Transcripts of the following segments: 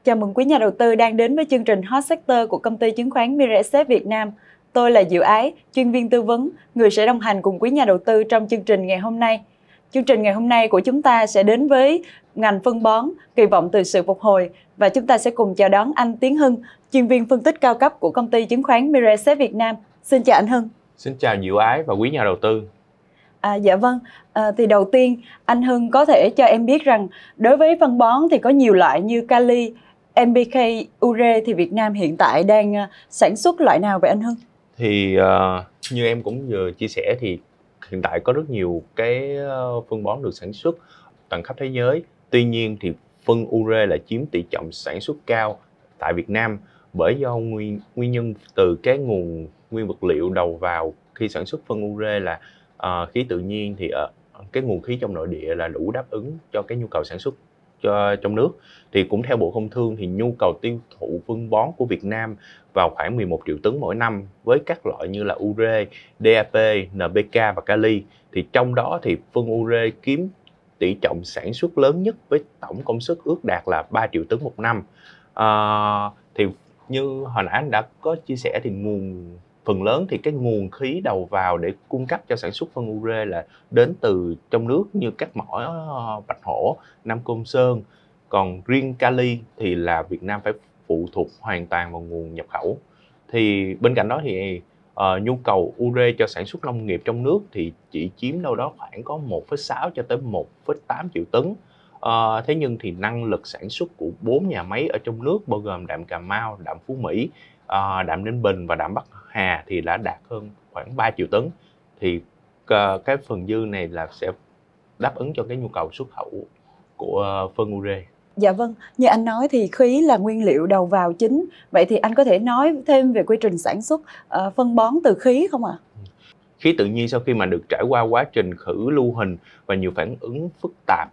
Chào mừng quý nhà đầu tư đang đến với chương trình Hot Sector của công ty chứng khoán Miraxet Việt Nam. Tôi là Diệu Ái, chuyên viên tư vấn, người sẽ đồng hành cùng quý nhà đầu tư trong chương trình ngày hôm nay. Chương trình ngày hôm nay của chúng ta sẽ đến với ngành phân bón, kỳ vọng từ sự phục hồi, và chúng ta sẽ cùng chào đón anh Tiến Hưng, chuyên viên phân tích cao cấp của công ty chứng khoán Miraxet Việt Nam. Xin chào anh Hưng. Xin chào Diệu Ái và quý nhà đầu tư. Dạ vâng, thì đầu tiên anh Hưng có thể cho em biết rằng đối với phân bón thì có nhiều loại như kali, NPK, ure, thì Việt Nam hiện tại đang sản xuất loại nào vậy anh Hưng? Thì như em cũng vừa chia sẻ thì hiện tại có rất nhiều cái phân bón được sản xuất toàn khắp thế giới. Tuy nhiên thì phân ure là chiếm tỷ trọng sản xuất cao tại Việt Nam bởi do nguyên nhân từ cái nguồn nguyên vật liệu đầu vào khi sản xuất phân ure là khí tự nhiên, thì cái nguồn khí trong nội địa là đủ đáp ứng cho cái nhu cầu sản xuất trong nước. Thì cũng theo Bộ Công Thương thì nhu cầu tiêu thụ phân bón của Việt Nam vào khoảng 11 triệu tấn mỗi năm với các loại như là ure, DAP, NPK và kali. Thì trong đó thì phân ure chiếm tỷ trọng sản xuất lớn nhất với tổng công suất ước đạt là 3 triệu tấn một năm. Thì như hồi nãy anh đã có chia sẻ thì phần lớn thì cái nguồn khí đầu vào để cung cấp cho sản xuất phân ure là đến từ trong nước như các mỏ Bạch Hổ, Nam Côn Sơn. Còn riêng kali thì là Việt Nam phải phụ thuộc hoàn toàn vào nguồn nhập khẩu. Thì bên cạnh đó thì nhu cầu ure cho sản xuất nông nghiệp trong nước thì chỉ chiếm đâu đó khoảng có 1,6 cho tới 1,8 triệu tấn. Thế nhưng thì năng lực sản xuất của 4 nhà máy ở trong nước bao gồm đạm Cà Mau, đạm Phú Mỹ, đạm Ninh Bình và đạm Bắc Hà thì đã đạt hơn khoảng 3 triệu tấn. Thì cái phần dư này là sẽ đáp ứng cho cái nhu cầu xuất khẩu của phân ure. Dạ vâng, như anh nói thì khí là nguyên liệu đầu vào chính. Vậy thì anh có thể nói thêm về quy trình sản xuất phân bón từ khí không ạ? Khí tự nhiên sau khi mà được trải qua quá trình khử lưu huỳnh và nhiều phản ứng phức tạp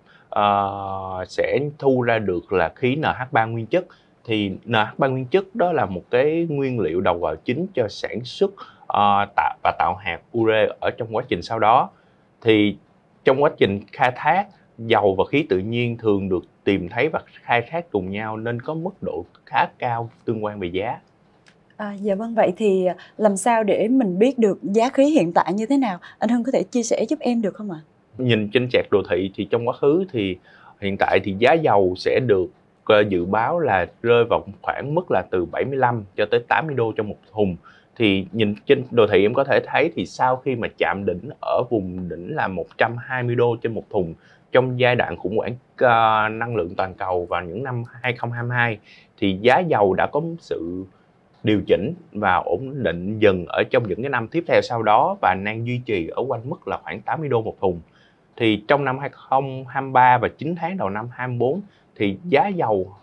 sẽ thu ra được là khí NH3 nguyên chất. Thì NH3 nguyên chất đó là một cái nguyên liệu đầu vào chính cho sản xuất và tạo hạt ure ở trong quá trình sau đó. Thì trong quá trình khai thác, dầu và khí tự nhiên thường được tìm thấy và khai thác cùng nhau nên có mức độ khá cao tương quan về giá. Dạ vâng, vậy thì làm sao để mình biết được giá khí hiện tại như thế nào? Anh Hưng có thể chia sẻ giúp em được không ạ? Nhìn trên chart đồ thị thì trong quá khứ thì hiện tại thì giá dầu sẽ được dự báo là rơi vào khoảng mức là từ 75 cho tới 80 đô cho một thùng. Thì nhìn trên đồ thị em có thể thấy thì sau khi mà chạm đỉnh ở vùng đỉnh là 120 đô trên một thùng trong giai đoạn khủng hoảng năng lượng toàn cầu vào những năm 2022 thì giá dầu đã có sự điều chỉnh và ổn định dần ở trong những cái năm tiếp theo sau đó và đang duy trì ở quanh mức là khoảng 80 đô một thùng. Thì trong năm 2023 và 9 tháng đầu năm 2024 thì giá dầu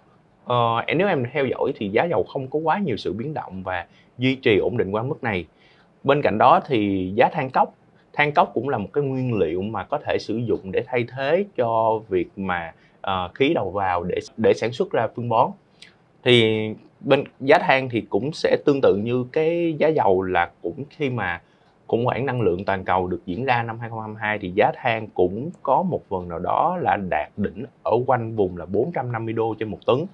nếu em theo dõi thì giá dầu không có quá nhiều sự biến động và duy trì ổn định qua mức này. Bên cạnh đó thì giá than cốc cũng là một cái nguyên liệu mà có thể sử dụng để thay thế cho việc mà khí đầu vào để sản xuất ra phân bón. Thì bên giá than thì cũng sẽ tương tự như cái giá dầu, là cũng khi mà khủng hoảng năng lượng toàn cầu được diễn ra năm 2022 thì giá than cũng có một phần nào đó là đạt đỉnh ở quanh vùng là 450 đô trên một tấn.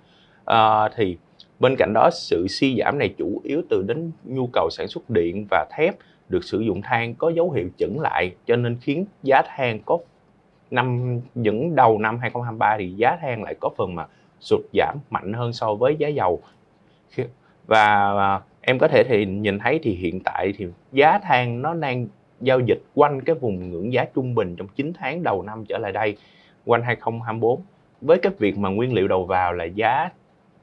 Thì bên cạnh đó sự suy giảm này chủ yếu từ đến nhu cầu sản xuất điện và thép được sử dụng than có dấu hiệu chững lại, cho nên khiến giá than có những đầu năm 2023 thì giá than lại có phần mà sụt giảm mạnh hơn so với giá dầu. Và em có thể thì nhìn thấy thì hiện tại thì giá than nó đang giao dịch quanh cái vùng ngưỡng giá trung bình trong 9 tháng đầu năm trở lại đây, quanh 2024. Với cái việc mà nguyên liệu đầu vào là giá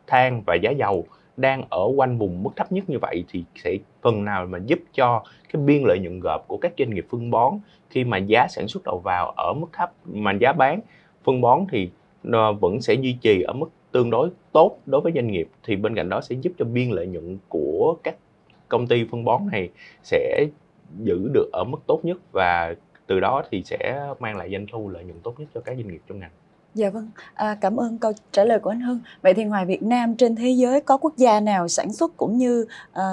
than và giá dầu đang ở quanh vùng mức thấp nhất như vậy thì sẽ phần nào mà giúp cho cái biên lợi nhuận gộp của các doanh nghiệp phân bón khi mà giá sản xuất đầu vào ở mức thấp mà giá bán phân bón thì vẫn sẽ duy trì ở mức tương đối tốt đối với doanh nghiệp. Thì bên cạnh đó sẽ giúp cho biên lợi nhuận của các công ty phân bón này sẽ giữ được ở mức tốt nhất và từ đó thì sẽ mang lại doanh thu lợi nhuận tốt nhất cho các doanh nghiệp trong ngành. Dạ vâng, cảm ơn câu trả lời của anh Hưng. Vậy thì ngoài Việt Nam, trên thế giới có quốc gia nào sản xuất cũng như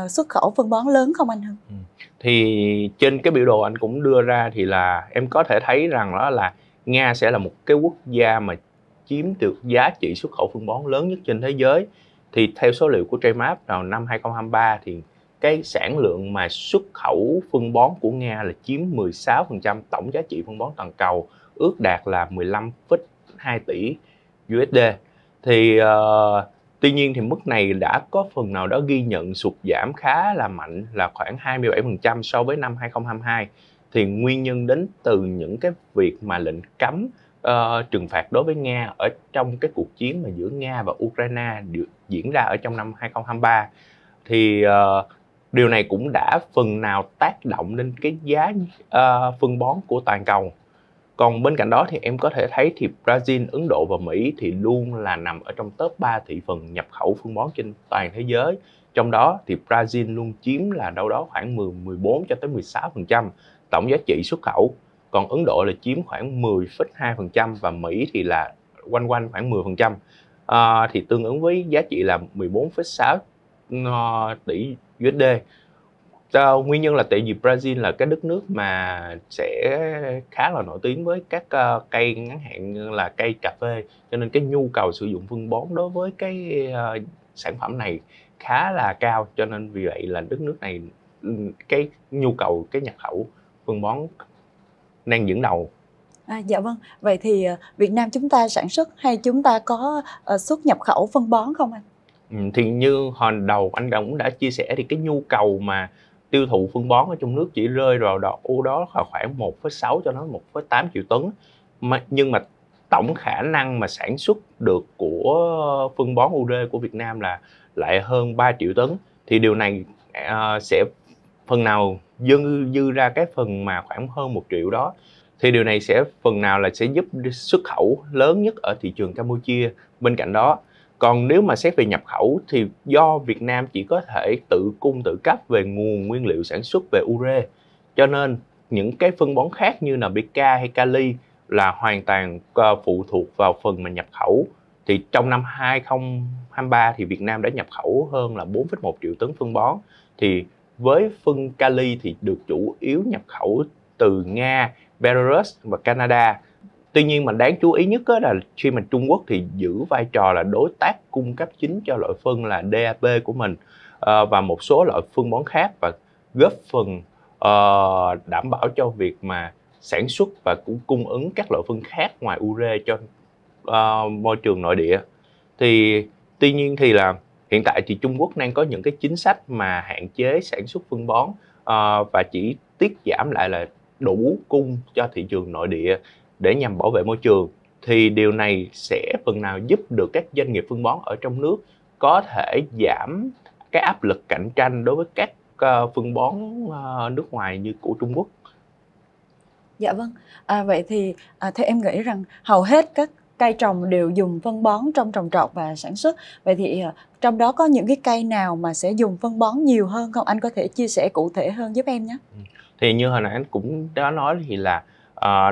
xuất khẩu phân bón lớn không anh Hưng? Thì trên cái biểu đồ anh cũng đưa ra thì là em có thể thấy rằng đó là Nga sẽ là một cái quốc gia mà chiếm được giá trị xuất khẩu phân bón lớn nhất trên thế giới. Thì theo số liệu của Tramap vào năm 2023 thì cái sản lượng mà xuất khẩu phân bón của Nga là chiếm 16% tổng giá trị phân bón toàn cầu, ước đạt là 15,2 tỷ USD. Thì tuy nhiên thì mức này đã có phần nào đó ghi nhận sụt giảm khá là mạnh, là khoảng 27% so với năm 2022. Thì nguyên nhân đến từ những cái việc mà lệnh cấm trừng phạt đối với Nga ở trong cái cuộc chiến mà giữa Nga và Ukraine diễn ra ở trong năm 2023. Thì điều này cũng đã phần nào tác động đến cái giá phân bón của toàn cầu. Còn bên cạnh đó thì em có thể thấy thì Brazil, Ấn Độ và Mỹ thì luôn là nằm ở trong top 3 thị phần nhập khẩu phân bón trên toàn thế giới. Trong đó thì Brazil luôn chiếm là đâu đó khoảng 14 cho tới 16% tổng giá trị xuất khẩu. Còn Ấn Độ là chiếm khoảng 10,2% và Mỹ thì là quanh khoảng 10%. Thì tương ứng với giá trị là 14,6 tỷ USD. Nguyên nhân là tại vì Brazil là cái đất nước mà sẽ khá là nổi tiếng với các cây ngắn hạn như là cây cà phê, cho nên cái nhu cầu sử dụng phân bón đối với cái sản phẩm này khá là cao, cho nên vì vậy là đất nước này cái nhu cầu cái nhập khẩu phân bón đang dẫn đầu. Dạ vâng, vậy thì Việt Nam chúng ta sản xuất hay chúng ta có xuất nhập khẩu phân bón không anh? Thì như hồi đầu anh cũng đã chia sẻ thì cái nhu cầu mà tiêu thụ phân bón ở trong nước chỉ rơi vào đó là khoảng 1,6 cho đến 1,8 triệu tấn. Nhưng mà tổng khả năng mà sản xuất được của phân bón ure của Việt Nam là lại hơn 3 triệu tấn. Thì điều này sẽ phần nào dư ra cái phần mà khoảng hơn 1 triệu đó. Thì điều này sẽ phần nào là sẽ giúp xuất khẩu lớn nhất ở thị trường Campuchia. Bên cạnh đó, còn nếu mà xét về nhập khẩu thì do Việt Nam chỉ có thể tự cung tự cấp về nguồn nguyên liệu sản xuất về ure, cho nên những cái phân bón khác như NPK hay kali là hoàn toàn phụ thuộc vào phần mà nhập khẩu. Thì trong năm 2023 thì Việt Nam đã nhập khẩu hơn là 4,1 triệu tấn phân bón. Thì với phân kali thì được chủ yếu nhập khẩu từ Nga, Belarus và Canada. Tuy nhiên mà đáng chú ý nhất là khi mà Trung Quốc thì giữ vai trò là đối tác cung cấp chính cho loại phân là DAP của mình và một số loại phân bón khác, và góp phần đảm bảo cho việc mà sản xuất và cũng cung ứng các loại phân khác ngoài ure cho môi trường nội địa. Thì tuy nhiên thì là hiện tại thì Trung Quốc đang có những cái chính sách mà hạn chế sản xuất phân bón và chỉ tiết giảm lại là đủ cung cho thị trường nội địa để nhằm bảo vệ môi trường. Thì điều này sẽ phần nào giúp được các doanh nghiệp phân bón ở trong nước có thể giảm cái áp lực cạnh tranh đối với các phân bón nước ngoài như của Trung Quốc. Dạ vâng, vậy thì theo em nghĩ rằng hầu hết các cây trồng đều dùng phân bón trong trồng trọt và sản xuất. Vậy thì trong đó có những cái cây nào mà sẽ dùng phân bón nhiều hơn không? Anh có thể chia sẻ cụ thể hơn giúp em nhé. Thì như hồi nãy anh cũng đã nói thì là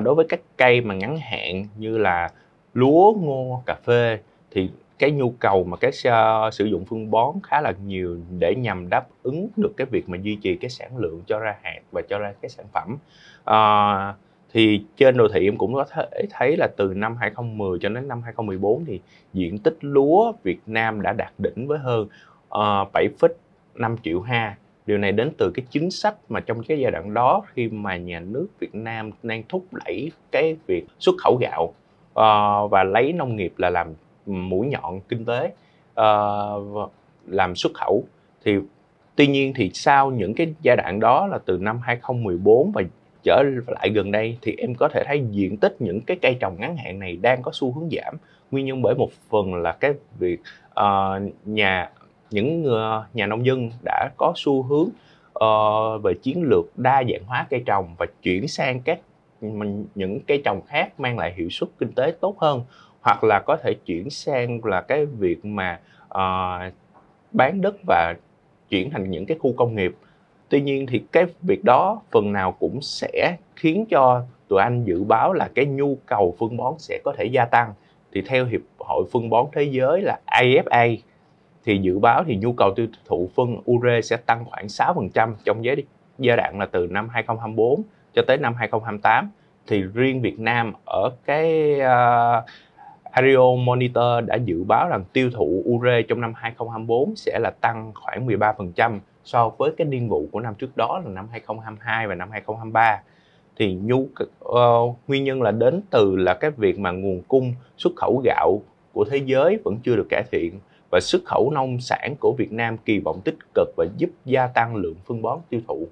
đối với các cây mà ngắn hạn như là lúa, ngô, cà phê thì cái nhu cầu mà cái sử dụng phân bón khá là nhiều để nhằm đáp ứng được cái việc mà duy trì cái sản lượng cho ra hạt và cho ra cái sản phẩm. Thì trên đồ thị em cũng có thể thấy là từ năm 2010 cho đến năm 2014 thì diện tích lúa Việt Nam đã đạt đỉnh với hơn 7,5 triệu ha. Điều này đến từ cái chính sách mà trong cái giai đoạn đó khi mà nhà nước Việt Nam đang thúc đẩy cái việc xuất khẩu gạo và lấy nông nghiệp là làm mũi nhọn kinh tế làm xuất khẩu. Thì tuy nhiên thì sau những cái giai đoạn đó là từ năm 2014 và trở lại gần đây thì em có thể thấy diện tích những cái cây trồng ngắn hạn này đang có xu hướng giảm. Nguyên nhân bởi một phần là cái việc những nhà nông dân đã có xu hướng về chiến lược đa dạng hóa cây trồng và chuyển sang những cây trồng khác mang lại hiệu suất kinh tế tốt hơn, hoặc là có thể chuyển sang là cái việc mà bán đất và chuyển thành những cái khu công nghiệp. Tuy nhiên thì cái việc đó phần nào cũng sẽ khiến cho tụi anh dự báo là cái nhu cầu phân bón sẽ có thể gia tăng. Thì theo Hiệp hội Phân bón Thế giới là AFA thì dự báo thì nhu cầu tiêu thụ phân ure sẽ tăng khoảng 6% trong giai đoạn là từ năm 2024 cho tới năm 2028. Thì riêng Việt Nam ở cái Ario Monitor đã dự báo rằng tiêu thụ ure trong năm 2024 sẽ là tăng khoảng 13% so với cái niên vụ của năm trước đó là năm 2022 và năm 2023. Thì nguyên nhân là đến từ là cái việc mà nguồn cung xuất khẩu gạo của thế giới vẫn chưa được cải thiện, và xuất khẩu nông sản của Việt Nam kỳ vọng tích cực và giúp gia tăng lượng phân bón tiêu thụ.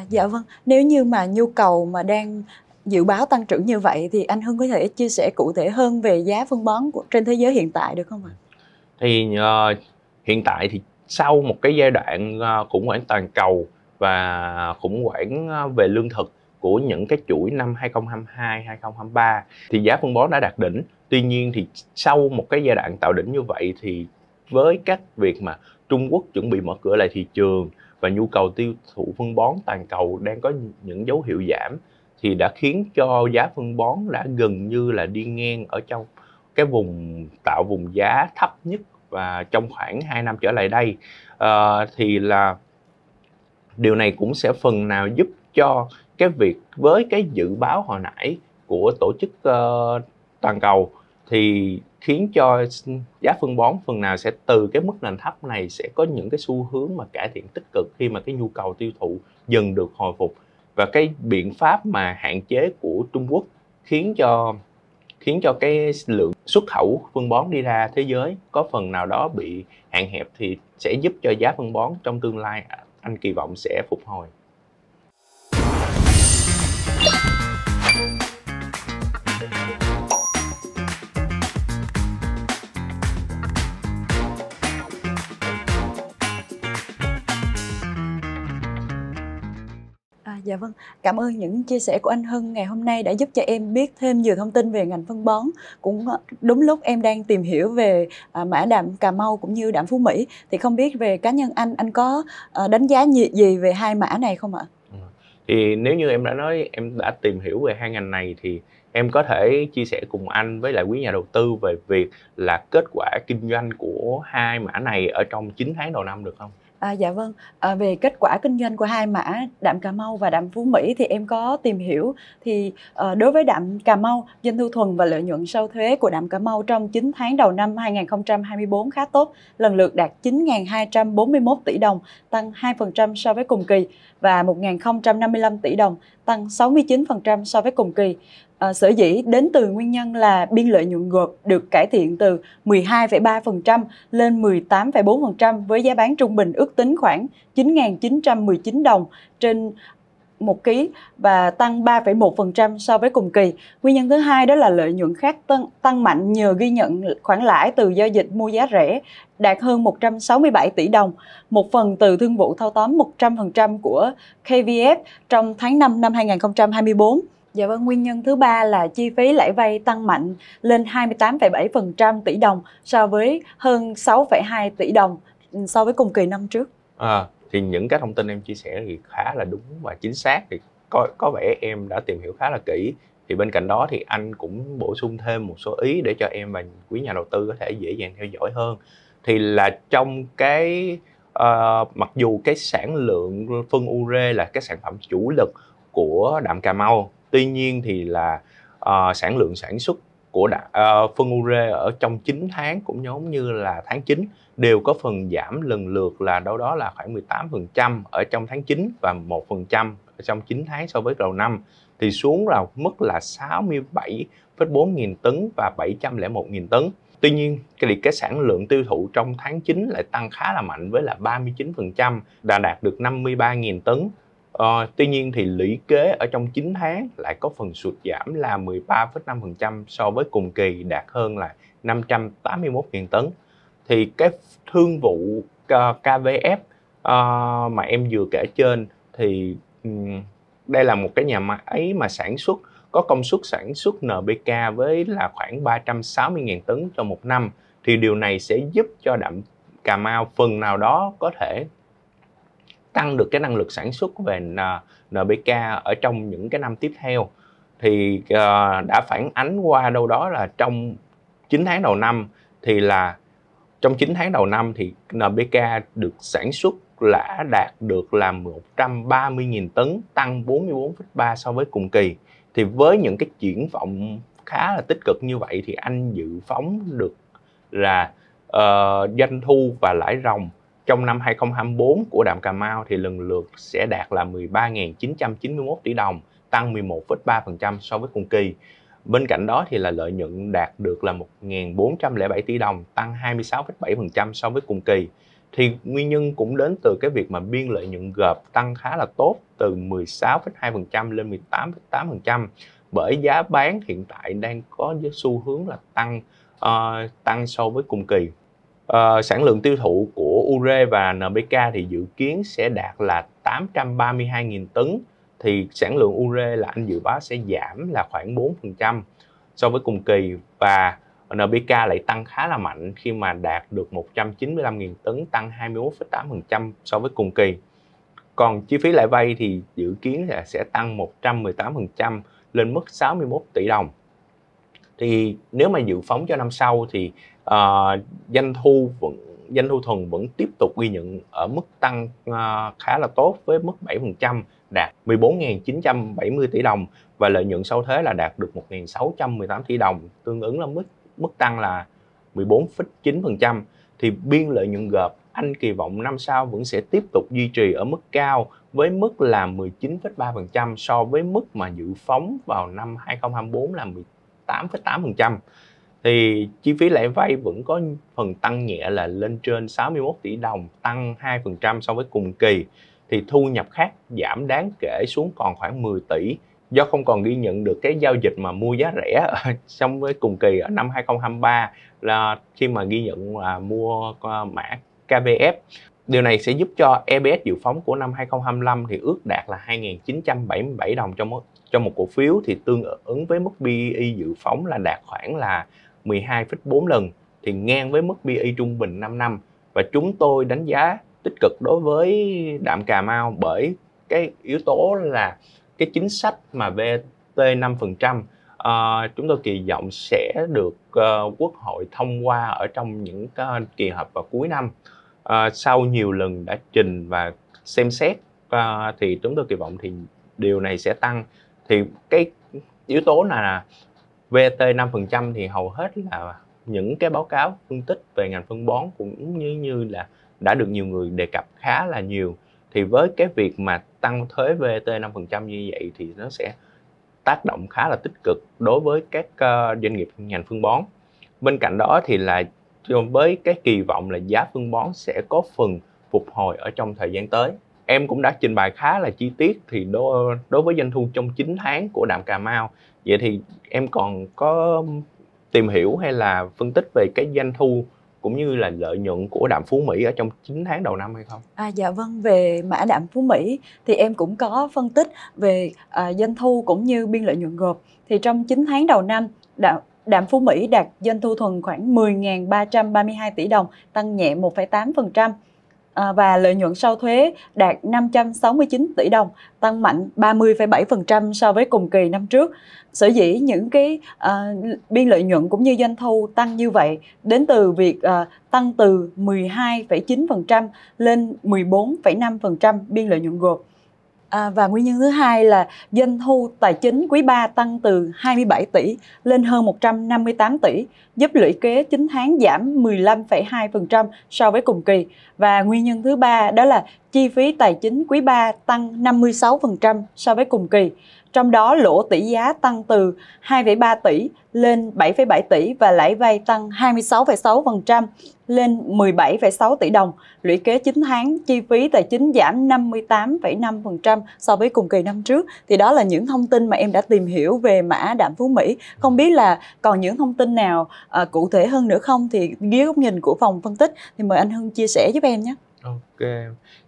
Dạ vâng, nếu như mà nhu cầu mà đang dự báo tăng trưởng như vậy thì anh Hưng có thể chia sẻ cụ thể hơn về giá phân bón trên thế giới hiện tại được không ạ? Thì hiện tại thì sau một cái giai đoạn khủng hoảng toàn cầu và khủng hoảng về lương thực của những cái chuỗi năm 2022, 2023 thì giá phân bón đã đạt đỉnh. Tuy nhiên thì sau một cái giai đoạn tạo đỉnh như vậy thì với các việc mà Trung Quốc chuẩn bị mở cửa lại thị trường và nhu cầu tiêu thụ phân bón toàn cầu đang có những dấu hiệu giảm, thì đã khiến cho giá phân bón đã gần như là đi ngang ở trong cái vùng giá thấp nhất và trong khoảng 2 năm trở lại đây. Thì là điều này cũng sẽ phần nào giúp cho cái việc với cái dự báo hồi nãy của tổ chức toàn cầu thì khiến cho giá phân bón phần nào sẽ từ cái mức nền thấp này sẽ có những cái xu hướng mà cải thiện tích cực khi mà cái nhu cầu tiêu thụ dần được hồi phục, và cái biện pháp mà hạn chế của Trung Quốc khiến cho cái lượng xuất khẩu phân bón đi ra thế giới có phần nào đó bị hạn hẹp thì sẽ giúp cho giá phân bón trong tương lai anh kỳ vọng sẽ phục hồi. Dạ vâng, cảm ơn những chia sẻ của anh Hưng ngày hôm nay đã giúp cho em biết thêm nhiều thông tin về ngành phân bón. Cũng đúng lúc em đang tìm hiểu về mã đạm Cà Mau cũng như đạm Phú Mỹ. Thì không biết về cá nhân anh có đánh giá gì về hai mã này không ạ? Thì nếu như em đã nói em đã tìm hiểu về hai ngành này thì em có thể chia sẻ cùng anh với lại quý nhà đầu tư về việc là kết quả kinh doanh của hai mã này ở trong 9 tháng đầu năm được không? Dạ vâng, về kết quả kinh doanh của hai mã đạm Cà Mau và đạm Phú Mỹ thì em có tìm hiểu. Thì đối với đạm Cà Mau, doanh thu thuần và lợi nhuận sau thuế của đạm Cà Mau trong 9 tháng đầu năm 2024 khá tốt, lần lượt đạt 9.241 tỷ đồng, tăng 2% so với cùng kỳ, và 1.055 tỷ đồng, tăng 69% so với cùng kỳ. Sở dĩ đến từ nguyên nhân là biên lợi nhuận gộp được cải thiện từ 12,3% lên 18,4% với giá bán trung bình ước tính khoảng 9.919 đồng trên 1 ký và tăng 3,1% so với cùng kỳ. Nguyên nhân thứ hai đó là lợi nhuận khác tăng mạnh nhờ ghi nhận khoản lãi từ giao dịch mua giá rẻ đạt hơn 167 tỷ đồng, một phần từ thương vụ thâu tóm 100% của KVF trong tháng 5 năm 2024. Dạ vâng, nguyên nhân thứ ba là chi phí lãi vay tăng mạnh lên 28,7% tỷ đồng so với hơn 6,2 tỷ đồng so với cùng kỳ năm trước. Thì những cái thông tin em chia sẻ thì khá là đúng và chính xác, thì có vẻ em đã tìm hiểu khá là kỹ. Thì bên cạnh đó thì anh cũng bổ sung thêm một số ý để cho em và quý nhà đầu tư có thể dễ dàng theo dõi hơn. Thì là trong cái mặc dù cái sản lượng phân ure là cái sản phẩm chủ lực của đạm Cà Mau, tuy nhiên thì là sản lượng sản xuất của phân ure ở trong 9 tháng cũng giống như là tháng 9 đều có phần giảm lần lượt là đâu đó là khoảng 18% ở trong tháng 9 và 1% ở trong 9 tháng so với đầu năm, thì xuống là mức là 67,4 nghìn tấn và 701 nghìn tấn. Tuy nhiên cái sản lượng tiêu thụ trong tháng 9 lại tăng khá là mạnh với là 39%, đã đạt được 53.000 tấn. Tuy nhiên thì lũy kế ở trong 9 tháng lại có phần sụt giảm là 13,5% so với cùng kỳ, đạt hơn là 581.000 tấn. Thì cái thương vụ KVF mà em vừa kể trên thì đây là một cái nhà máy mà sản xuất có công suất sản xuất NPK với là khoảng 360.000 tấn trong một năm. Thì điều này sẽ giúp cho đạm Cà Mau phần nào đó có thể tăng được cái năng lực sản xuất về NPK ở trong những cái năm tiếp theo. Thì đã phản ánh qua đâu đó là trong 9 tháng đầu năm thì là trong 9 tháng đầu năm thì NPK được sản xuất đã đạt được là 130.000 tấn, tăng 44,3 so với cùng kỳ. Thì với những cái triển vọng khá là tích cực như vậy thì anh dự phóng được là doanh thu và lãi ròng trong năm 2024 của Đạm Cà Mau thì lần lượt sẽ đạt là 13.991 tỷ đồng, tăng 11,3% so với cùng kỳ. Bên cạnh đó thì là lợi nhuận đạt được là 1.407 tỷ đồng, tăng 26,7% so với cùng kỳ. Thì nguyên nhân cũng đến từ cái việc mà biên lợi nhuận gộp tăng khá là tốt, từ 16,2% lên 18,8%, bởi giá bán hiện tại đang có xu hướng là tăng so với cùng kỳ. Sản lượng tiêu thụ của ure và NPK thì dự kiến sẽ đạt là 832.000 tấn. Thì sản lượng ure là anh dự báo sẽ giảm là khoảng 4% so với cùng kỳ, và NPK lại tăng khá là mạnh khi mà đạt được 195.000 tấn, tăng 21,8% so với cùng kỳ. Còn chi phí lãi vay thì dự kiến là sẽ tăng 118% lên mức 61 tỷ đồng. Thì nếu mà dự phóng cho năm sau thì doanh thu thuần vẫn tiếp tục ghi nhận ở mức tăng khá là tốt với mức 7%, đạt 14.970 tỷ đồng, và lợi nhuận sau thuế là đạt được 1.618 tỷ đồng, tương ứng là mức tăng là 14,9%. Thì biên lợi nhuận gộp anh kỳ vọng năm sau vẫn sẽ tiếp tục duy trì ở mức cao với mức là 19,3% so với mức mà dự phóng vào năm 2024 là 18,8%. Thì chi phí lãi vay vẫn có phần tăng nhẹ là lên trên 61 tỷ đồng, tăng 2% so với cùng kỳ. Thì thu nhập khác giảm đáng kể xuống còn khoảng 10 tỷ do không còn ghi nhận được cái giao dịch mà mua giá rẻ trong với cùng kỳ ở năm 2023 là khi mà ghi nhận mua mã KVF. Điều này sẽ giúp cho EPS dự phóng của năm 2025 thì ước đạt là 2.977 đồng cho một cổ phiếu, thì tương ứng với mức PE dự phóng là đạt khoảng là 12,4 lần, thì ngang với mức PE trung bình 5 năm. Và chúng tôi đánh giá tích cực đối với Đạm Cà Mau bởi cái yếu tố là cái chính sách mà VAT 5%, chúng tôi kỳ vọng sẽ được Quốc hội thông qua ở trong những kỳ họp vào cuối năm. Sau nhiều lần đã trình và xem xét thì chúng tôi kỳ vọng thì điều này sẽ tăng. Thì cái yếu tố là VAT 5% thì hầu hết là những cái báo cáo phân tích về ngành phân bón cũng như là đã được nhiều người đề cập khá là nhiều. Thì với cái việc mà tăng thuế VAT 5% như vậy thì nó sẽ tác động khá là tích cực đối với các doanh nghiệp ngành phân bón. Bên cạnh đó thì là với cái kỳ vọng là giá phân bón sẽ có phần phục hồi ở trong thời gian tới. Em cũng đã trình bày khá là chi tiết thì đối với doanh thu trong 9 tháng của Đạm Cà Mau. Vậy thì em còn có tìm hiểu hay là phân tích về cái doanh thu cũng như là lợi nhuận của Đạm Phú Mỹ ở trong 9 tháng đầu năm hay không? Dạ vâng, về mã Đạm Phú Mỹ thì em cũng có phân tích về doanh thu cũng như biên lợi nhuận gộp. Thì trong 9 tháng đầu năm, Đạm Phú Mỹ đạt doanh thu thuần khoảng 10.332 tỷ đồng, tăng nhẹ 1,8%. Và lợi nhuận sau thuế đạt 569 tỷ đồng, tăng mạnh 30,7% so với cùng kỳ năm trước. Sở dĩ những cái biên lợi nhuận cũng như doanh thu tăng như vậy đến từ việc tăng từ 12,9% lên 14,5% biên lợi nhuận gộp. Và nguyên nhân thứ hai là doanh thu tài chính quý 3 tăng từ 27 tỷ lên hơn 158 tỷ, giúp lũy kế 9 tháng giảm 15,2% so với cùng kỳ. Và nguyên nhân thứ ba đó là chi phí tài chính quý 3 tăng 56% so với cùng kỳ. Trong đó lỗ tỷ giá tăng từ 2,3 tỷ lên 7,7 tỷ và lãi vay tăng 26,6% lên 17,6 tỷ đồng. Lũy kế 9 tháng, chi phí tài chính giảm 58,5% so với cùng kỳ năm trước. Thì đó là những thông tin mà em đã tìm hiểu về mã Đạm Phú Mỹ. Không biết là còn những thông tin nào cụ thể hơn nữa không? Thì dưới góc nhìn của phòng phân tích thì mời anh Hưng chia sẻ giúp em nhé. Ok,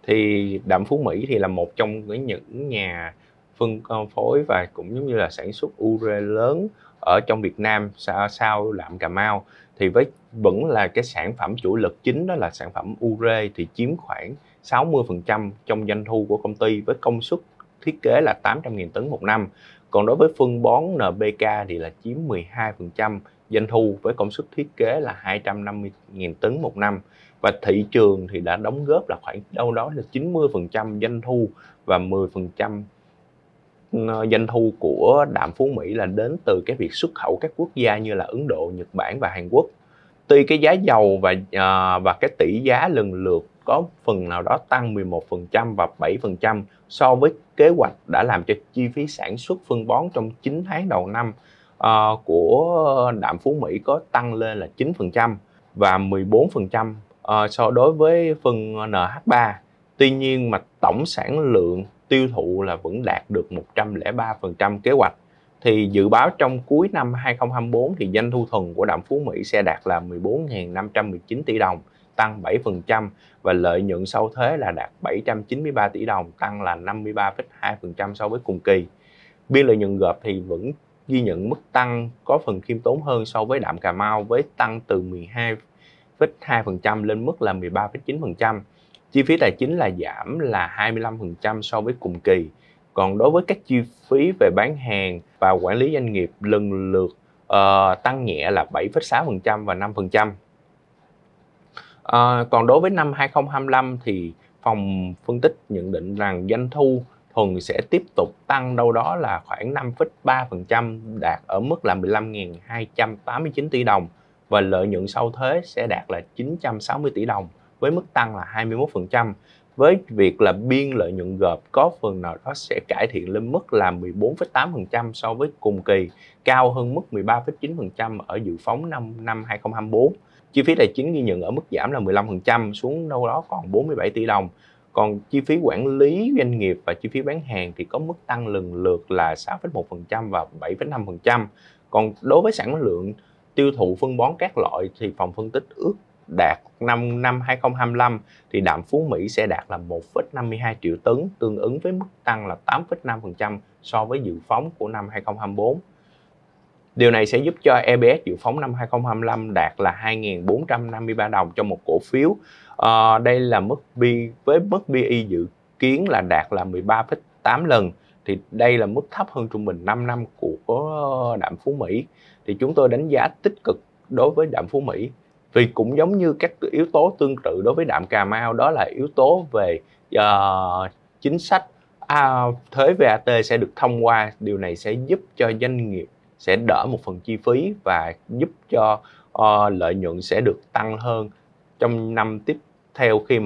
thì Đạm Phú Mỹ thì là một trong những nhà phân phối và cũng giống như là sản xuất ure lớn ở trong Việt Nam sau Đạm Cà Mau. Thì vẫn là cái sản phẩm chủ lực chính đó là sản phẩm ure, thì chiếm khoảng 60% trong doanh thu của công ty với công suất thiết kế là 800.000 tấn một năm. Còn đối với phân bón NPK thì là chiếm 12% doanh thu với công suất thiết kế là 250.000 tấn một năm. Và thị trường thì đã đóng góp là khoảng đâu đó là 90% doanh thu và 10% doanh thu của đạm Phú Mỹ là đến từ cái việc xuất khẩu các quốc gia như là Ấn Độ, Nhật Bản và Hàn Quốc. Tuy cái giá dầu và cái tỷ giá lần lượt có phần nào đó tăng 11% và 7% so với kế hoạch, đã làm cho chi phí sản xuất phân bón trong 9 tháng đầu năm của đạm Phú Mỹ có tăng lên là 9% và 14% so đối với phân NH3. Tuy nhiên mà tổng sản lượng tiêu thụ là vẫn đạt được 103% kế hoạch. Thì dự báo trong cuối năm 2024 thì doanh thu thuần của đạm Phú Mỹ sẽ đạt là 14.519 tỷ đồng, tăng 7%, và lợi nhuận sau thuế là đạt 793 tỷ đồng, tăng là 53,2% so với cùng kỳ. Biên lợi nhuận gộp thì vẫn ghi nhận mức tăng có phần khiêm tốn hơn so với đạm Cà Mau, với tăng từ 12,2% lên mức là 13,9%. Chi phí tài chính là giảm là 25% so với cùng kỳ. Còn đối với các chi phí về bán hàng và quản lý doanh nghiệp lần lượt tăng nhẹ là 7,6% và 5%. Còn đối với năm 2025 thì phòng phân tích nhận định rằng doanh thu thuần sẽ tiếp tục tăng đâu đó là khoảng 5,3%, đạt ở mức là 15.289 tỷ đồng, và lợi nhuận sau thuế sẽ đạt là 960 tỷ đồng với mức tăng là 21%, với việc là biên lợi nhuận gộp có phần nào đó sẽ cải thiện lên mức là 14,8% so với cùng kỳ, cao hơn mức 13,9% ở dự phóng năm 2024. Chi phí tài chính ghi nhận ở mức giảm là 15%, xuống đâu đó còn 47 tỷ đồng. Còn chi phí quản lý doanh nghiệp và chi phí bán hàng thì có mức tăng lần lượt là 6,1% và 7,5%. Còn đối với sản lượng tiêu thụ phân bón các loại thì phòng phân tích ước đạt năm 2025 thì đạm Phú Mỹ sẽ đạt là 1,52 triệu tấn, tương ứng với mức tăng là 8,5% so với dự phóng của năm 2024. Điều này sẽ giúp cho EPS dự phóng năm 2025 đạt là 2.453 đồng cho một cổ phiếu. Đây là với mức PE dự kiến là đạt là 13,8 lần. Thì đây là mức thấp hơn trung bình 5 năm của đạm Phú Mỹ. Thì chúng tôi đánh giá tích cực đối với đạm Phú Mỹ. Vì cũng giống như các yếu tố tương tự đối với đạm Cà Mau, đó là yếu tố về chính sách thuế VAT sẽ được thông qua. Điều này sẽ giúp cho doanh nghiệp sẽ đỡ một phần chi phí và giúp cho lợi nhuận sẽ được tăng hơn trong năm tiếp theo khi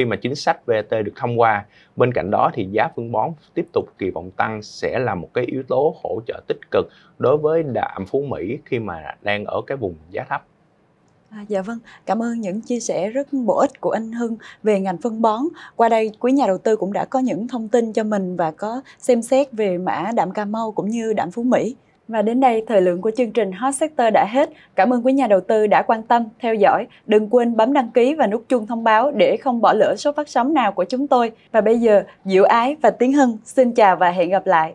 mà chính sách VAT được thông qua. Bên cạnh đó thì giá phân bón tiếp tục kỳ vọng tăng sẽ là một cái yếu tố hỗ trợ tích cực đối với đạm Phú Mỹ khi mà đang ở cái vùng giá thấp. Dạ vâng, cảm ơn những chia sẻ rất bổ ích của anh Hưng về ngành phân bón. Qua đây, quý nhà đầu tư cũng đã có những thông tin cho mình và có xem xét về mã đạm Cà Mau cũng như đạm Phú Mỹ. Và đến đây, thời lượng của chương trình Hot Sector đã hết. Cảm ơn quý nhà đầu tư đã quan tâm, theo dõi. Đừng quên bấm đăng ký và nút chuông thông báo để không bỏ lỡ số phát sóng nào của chúng tôi. Và bây giờ, Diệu Ái và Tiến Hưng xin chào và hẹn gặp lại.